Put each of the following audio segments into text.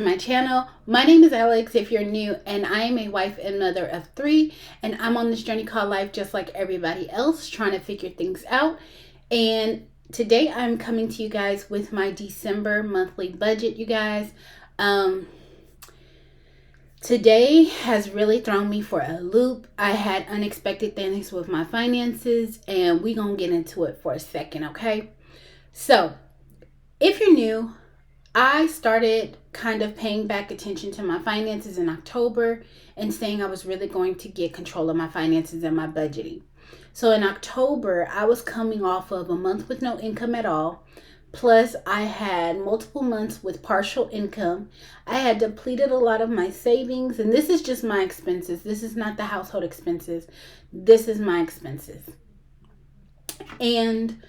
My channel. My name is Alex if you're new, and I am a wife and mother of 3, and I'm on this journey called life just like everybody else, trying to figure things out. And today I'm coming to you guys with my December monthly budget, you guys. um Today has really thrown me for a loop. I had unexpected things with my finances, and we gonna get into it for a second, okay? So if you're new, I started kind of paying back attention to my finances in October and saying I was really going to get control of my finances and my budgeting. So in October, I was coming off of a month with no income at all. Plus, I had multiple months with partial income. I had depleted a lot of my savings, and this is just my expenses. This is not the household expenses. This is my expenses. And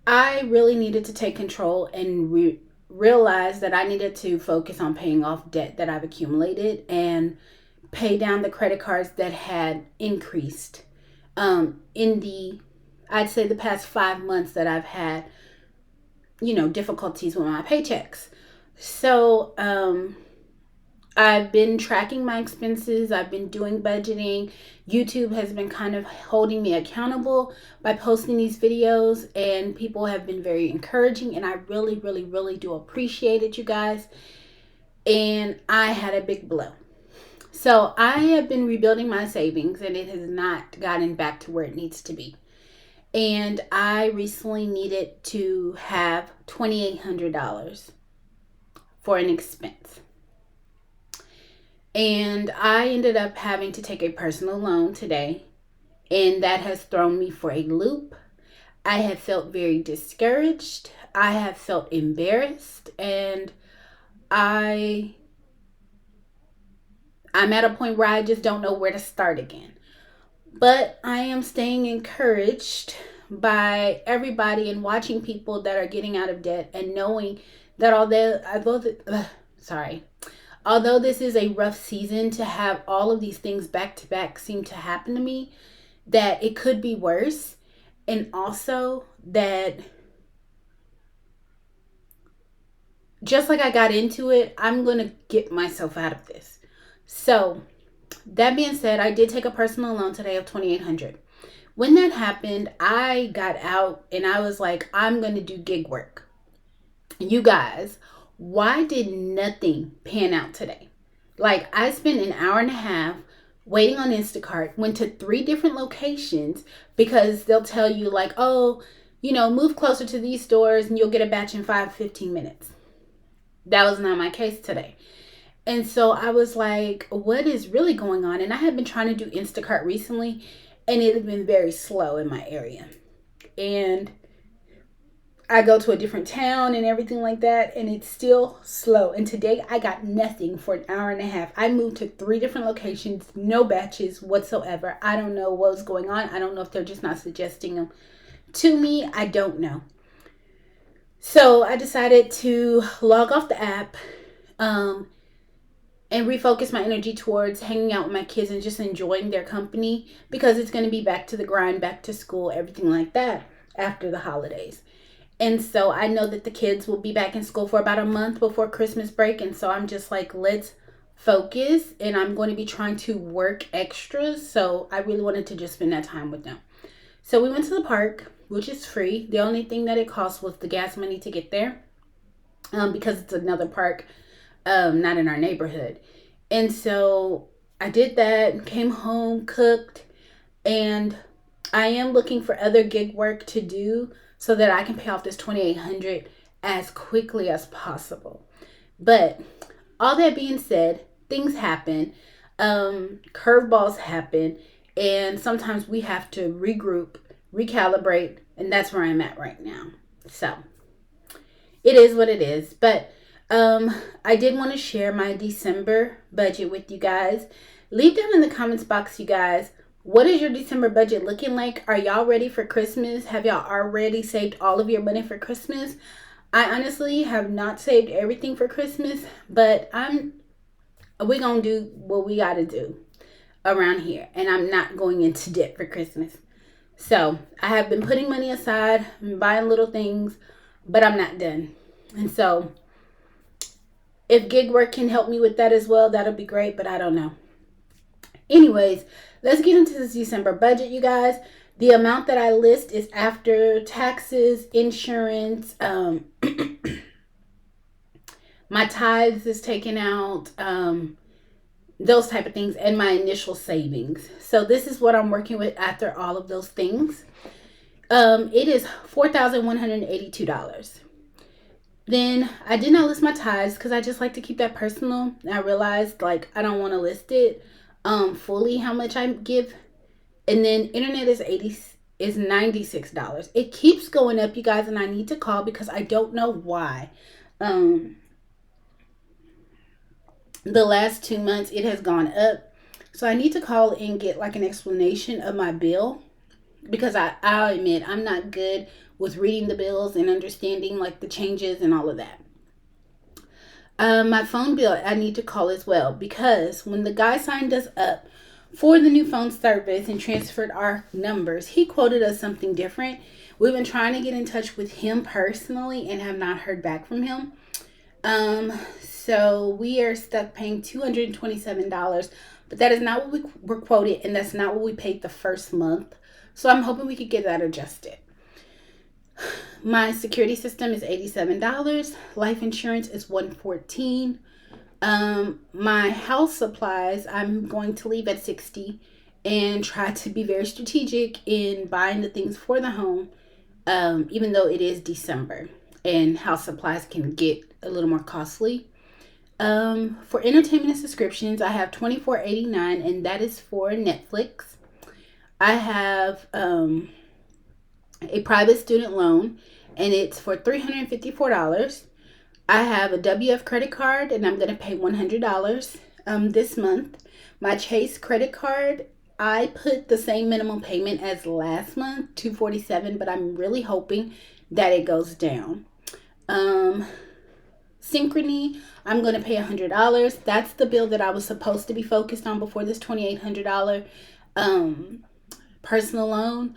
I really needed to take control and realize that I needed to focus on paying off debt that I've accumulated and pay down the credit cards that had increased in I'd say the past 5 months that I've had, difficulties with my paychecks. So, I've been tracking my expenses. I've been doing budgeting. YouTube has been kind of holding me accountable by posting these videos, and people have been very encouraging, and I really, really, really do appreciate it, you guys. And I had a big blow. So I have been rebuilding my savings, and it has not gotten back to where it needs to be. And I recently needed to have $2,800 for an expense. And I ended up having to take a personal loan today, and that has thrown me for a loop. I have felt very discouraged. I have felt embarrassed, and I'm at a point where I just don't know where to start again. But I am staying encouraged by everybody and watching people that are getting out of debt, and knowing that although this is a rough season, to have all of these things back to back seem to happen to me, that it could be worse. And also that just like I got into it, I'm going to get myself out of this. So that being said, I did take a personal loan today of $2,800. When that happened, I got out and I was like, I'm going to do gig work. You guys, why did nothing pan out today? Like, I spent an hour and a half waiting on Instacart, went to 3 different locations, because they'll tell you like, oh, move closer to these stores and you'll get a batch in 5-15 minutes. That was not my case today. And so I was like, what is really going on? And I had been trying to do Instacart recently, and it had been very slow in my area. And I go to a different town and everything like that, and it's still slow. And today I got nothing for an hour and a half. I moved to 3 different locations, no batches whatsoever. I don't know what's going on. I don't know if they're just not suggesting them to me. I don't know. So I decided to log off the app and refocus my energy towards hanging out with my kids and just enjoying their company, because it's going to be back to the grind, back to school, everything like that after the holidays. And so I know that the kids will be back in school for about a month before Christmas break. And so I'm just like, let's focus. And I'm going to be trying to work extras. So I really wanted to just spend that time with them. So we went to the park, which is free. The only thing that it cost was the gas money to get there, because it's another park, not in our neighborhood. And so I did that, came home, cooked, and I am looking for other gig work to do so that I can pay off this $2,800 as quickly as possible. But all that being said, things happen, curveballs happen, and sometimes we have to regroup, recalibrate, and that's where I'm at right now. So it is what it is. But I did want to share my December budget with you guys. Leave down in the comments box, you guys, what is your December budget looking like? Are y'all ready for Christmas? Have y'all already saved all of your money for Christmas? I honestly have not saved everything for Christmas, but we're going to do what we got to do around here. And I'm not going into debt for Christmas. So I have been putting money aside and buying little things, but I'm not done. And so If gig work can help me with that as well, that'll be great, but I don't know. Anyways, let's get into this December budget, you guys. The amount that I list is after taxes, insurance, my tithes is taken out, those type of things, and my initial savings. So this is what I'm working with after all of those things. It is $4,182. Then I did not list my tithes because I just like to keep that personal. I realized like I don't want to list it fully how much I give. And then internet is $96. It keeps going up, you guys, and I need to call because I don't know why. The last 2 months it has gone up. So I need to call and get like an explanation of my bill because I'll admit I'm not good with reading the bills and understanding like the changes and all of that. My phone bill I need to call as well because when the guy signed us up for the new phone service and transferred our numbers, he quoted us something different. We've been trying to get in touch with him personally and have not heard back from him. So we are stuck paying $227, but that is not what we were quoted, and that's not what we paid the first month. So I'm hoping we could get that adjusted. My security system is $87. Life insurance is $114. My house supplies I'm going to leave at $60 and try to be very strategic in buying the things for the home, even though it is December and house supplies can get a little more costly. For entertainment and subscriptions, I have $24.89, and that is for Netflix. I have a private student loan, and it's for $354. I have a WF credit card, and I'm going to pay $100 this month. My Chase credit card, I put the same minimum payment as last month, $247, but I'm really hoping that it goes down. Synchrony, I'm going to pay $100. That's the bill that I was supposed to be focused on before this $2,800 personal loan.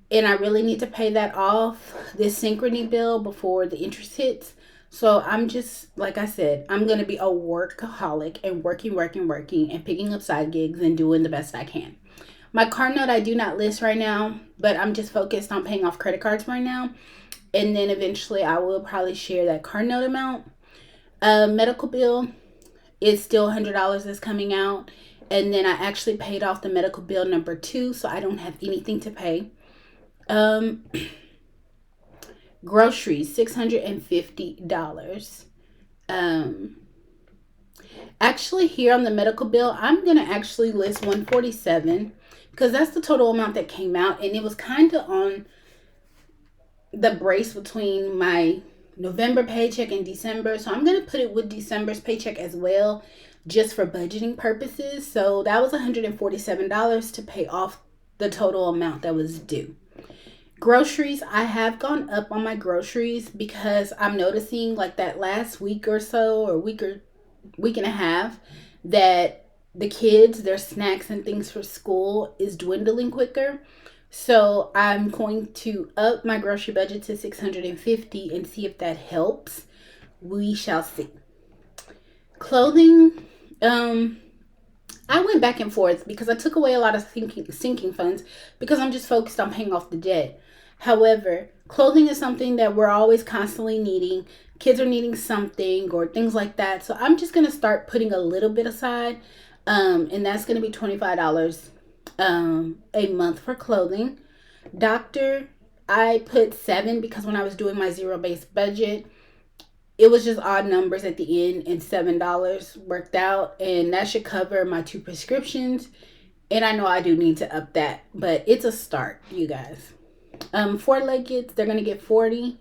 And I really need to pay that off, this Synchrony bill, before the interest hits. So I'm just, like I said, I'm going to be a workaholic and working and picking up side gigs and doing the best I can. My card note I do not list right now, but I'm just focused on paying off credit cards right now. And then eventually I will probably share that card note amount. Medical bill is still $100 that's coming out. And then I actually paid off the medical bill number 2, so I don't have anything to pay. Groceries, $650. Actually, here on the medical bill, I'm going to actually list $147 because that's the total amount that came out. And it was kind of on the brace between my November paycheck and December. So I'm going to put it with December's paycheck as well, just for budgeting purposes. So that was $147 to pay off the total amount that was due. Groceries, I have gone up on my groceries because I'm noticing like that last week or so, or week and a half, that the kids, their snacks and things for school is dwindling quicker. So I'm going to up my grocery budget to $650 and see if that helps. We shall see. Clothing, I went back and forth because I took away a lot of sinking funds because I'm just focused on paying off the debt. However, clothing is something that we're always constantly needing. Kids are needing something or things like that. So I'm just going to start putting a little bit aside. And that's going to be $25 a month for clothing. Doctor, I put $7 because when I was doing my zero-based budget, it was just odd numbers at the end, and $7 worked out, and that should cover my 2 prescriptions. And I know I do need to up that, but it's a start, you guys. 4-leggeds, they're gonna get $40.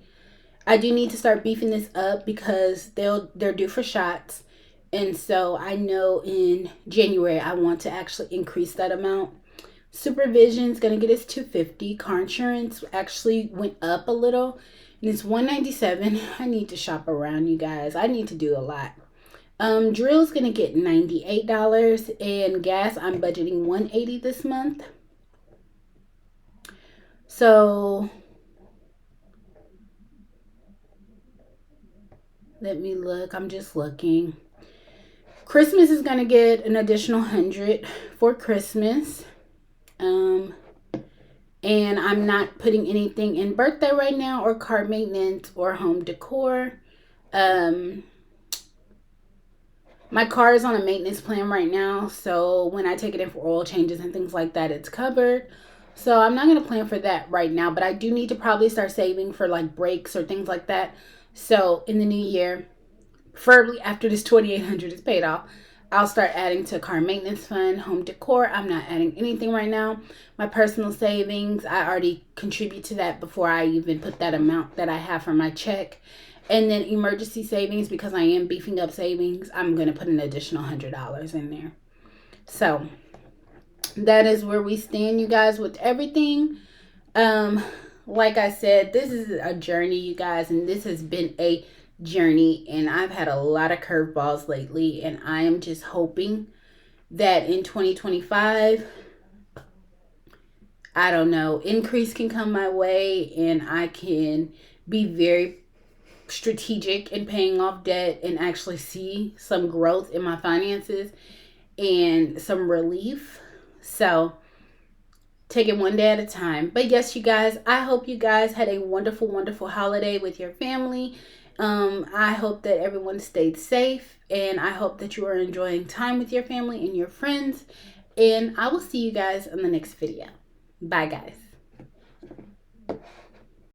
I do need to start beefing this up because they're due for shots, and so I know in January I want to actually increase that amount. Supervision is gonna get us $250. Car insurance actually went up a little, and it's $197. I need to shop around, you guys. I need to do a lot. Drill's gonna get $98, and gas I'm budgeting $180 this month. So Let me look. I'm just looking. Christmas is going to get an additional 100 for Christmas. Um, and I'm not putting anything in birthday right now or car maintenance or home decor. Um, my car is on a maintenance plan right now, so when I take it in for oil changes and things like that, it's covered. So I'm not going to plan for that right now, but I do need to probably start saving for like brakes or things like that. So in the new year, preferably after this 2,800 is paid off, I'll start adding to car maintenance fund, home decor. I'm not adding anything right now. My personal savings, I already contribute to that before I even put that amount that I have for my check. And then emergency savings, because I am beefing up savings, I'm going to put an additional $100 in there. So that is where we stand, you guys, with everything. Um, like I said, this is a journey, you guys, and this has been a journey, and I've had a lot of curveballs lately, and I am just hoping that in 2025, I don't know, increase can come my way and I can be very strategic in paying off debt and actually see some growth in my finances and some relief. So, take it one day at a time. But yes, you guys, I hope you guys had a wonderful, wonderful holiday with your family. I hope that everyone stayed safe, and I hope that you are enjoying time with your family and your friends. And I will see you guys in the next video. Bye, guys.